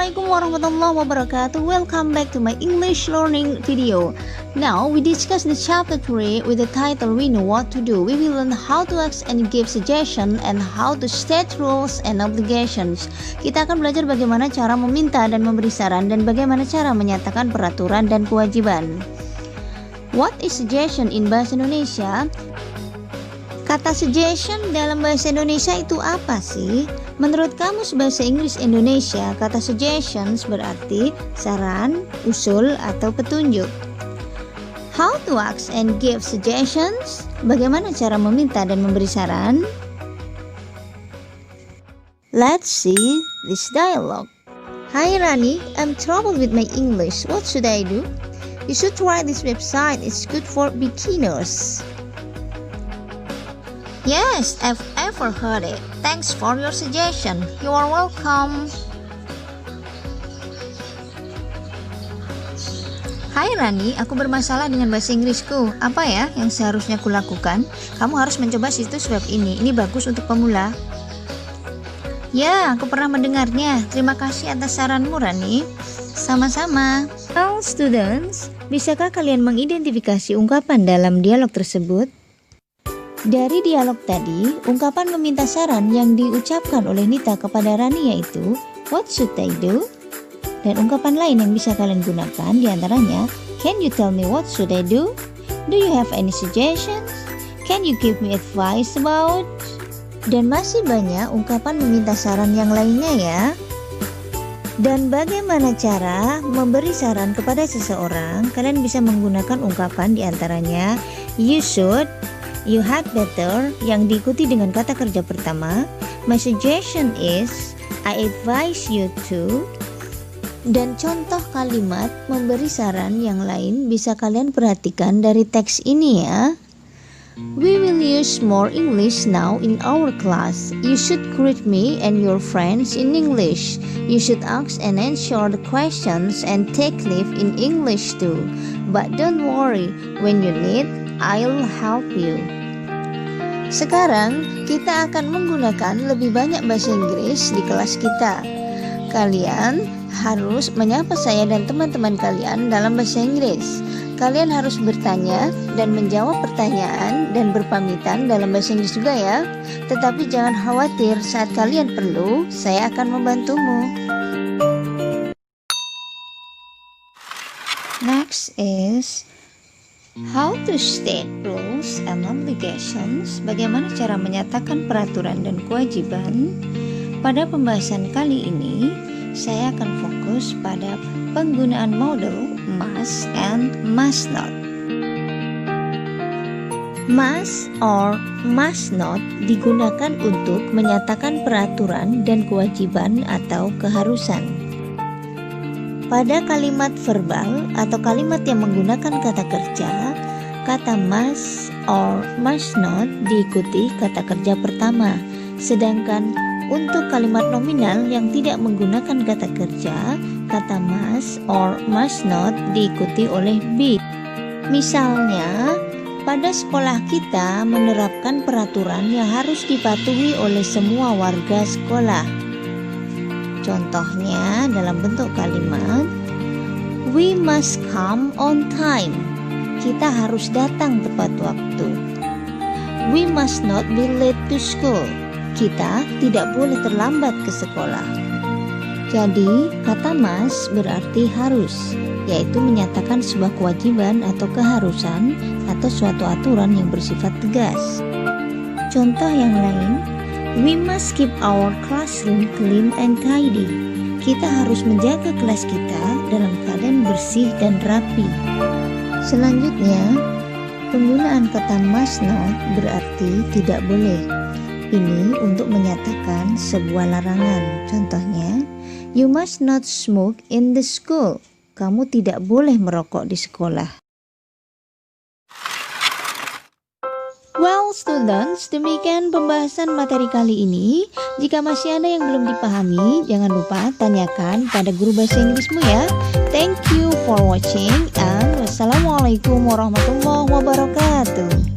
Assalamualaikum warahmatullahi wabarakatuh. Welcome back to my English learning video. Now we discuss the chapter 3 with the title We Know What to Do. We will learn how to ask and give suggestion and how to state rules and obligations. Kita akan belajar bagaimana cara meminta dan memberi saran dan bagaimana cara menyatakan peraturan dan kewajiban. What is suggestion in bahasa Indonesia? Kata suggestion dalam bahasa Indonesia itu apa sih? Menurut Kamus Bahasa Inggris Indonesia, kata suggestions berarti saran, usul, atau petunjuk. How to ask and give suggestions? Bagaimana cara meminta dan memberi saran? Let's see this dialogue. Hi Rani, I'm troubled with my English. What should I do? You should try this website. It's good for beginners. Yes, I've ever heard it. Thanks for your suggestion. You are welcome. Hai Rani, aku bermasalah dengan bahasa Inggrisku. Apa ya yang seharusnya kulakukan? Kamu harus mencoba situs web ini. Ini bagus untuk pemula. Ya, aku pernah mendengarnya. Terima kasih atas saranmu, Rani. Sama-sama. Well, students, bisakah kalian mengidentifikasi ungkapan dalam dialog tersebut? Dari dialog tadi, ungkapan meminta saran yang diucapkan oleh Nita kepada Rani yaitu What should I do? Dan ungkapan lain yang bisa kalian gunakan diantaranya Can you tell me what should I do? Do you have any suggestions? Can you give me advice about? Dan masih banyak ungkapan meminta saran yang lainnya ya. Dan bagaimana cara memberi saran kepada seseorang? Kalian bisa menggunakan ungkapan diantaranya You should, You had better yang diikuti dengan kata kerja pertama. My suggestion is, I advise you to. Dan contoh kalimat memberi saran yang lain bisa kalian perhatikan dari teks ini ya. We will use more English now in our class. You should greet me and your friends in English. You should ask and answer the questions and take leave in English too. But don't worry, when you need, I'll help you. Sekarang kita akan menggunakan lebih banyak bahasa Inggris di kelas kita. Kalian harus menyapa saya dan teman-teman kalian dalam bahasa Inggris. Kalian harus bertanya dan menjawab pertanyaan dan berpamitan dalam bahasa Inggris juga ya. Tetapi jangan khawatir, saat kalian perlu, saya akan membantumu. Next is How to state rules and obligations. Bagaimana cara menyatakan peraturan dan kewajiban? Pada pembahasan kali ini, saya akan fokus pada penggunaan model must and must not. Must or must not digunakan untuk menyatakan peraturan dan kewajiban atau keharusan. Pada kalimat verbal atau kalimat yang menggunakan kata kerja, kata must or must not diikuti kata kerja pertama. Sedangkan untuk kalimat nominal yang tidak menggunakan kata kerja, kata must or must not diikuti oleh be. Misalnya, pada sekolah kita menerapkan peraturan yang harus dipatuhi oleh semua warga sekolah. Contohnya dalam bentuk kalimat We must come on time. Kita harus datang tepat waktu. We must not be late to school. Kita tidak boleh terlambat ke sekolah. Jadi kata must berarti harus, yaitu menyatakan sebuah kewajiban atau keharusan atau suatu aturan yang bersifat tegas. Contoh yang lain, We must keep our classroom clean and tidy. Kita harus menjaga kelas kita dalam keadaan bersih dan rapi. Selanjutnya, penggunaan kata must not berarti tidak boleh. Ini untuk menyatakan sebuah larangan. Contohnya, You must not smoke in the school. Kamu tidak boleh merokok di sekolah. Well students, demikian pembahasan materi kali ini. Jika masih ada yang belum dipahami, jangan lupa tanyakan pada guru bahasa Inggrismu ya. Thank you for watching and wassalamualaikum warahmatullahi wabarakatuh.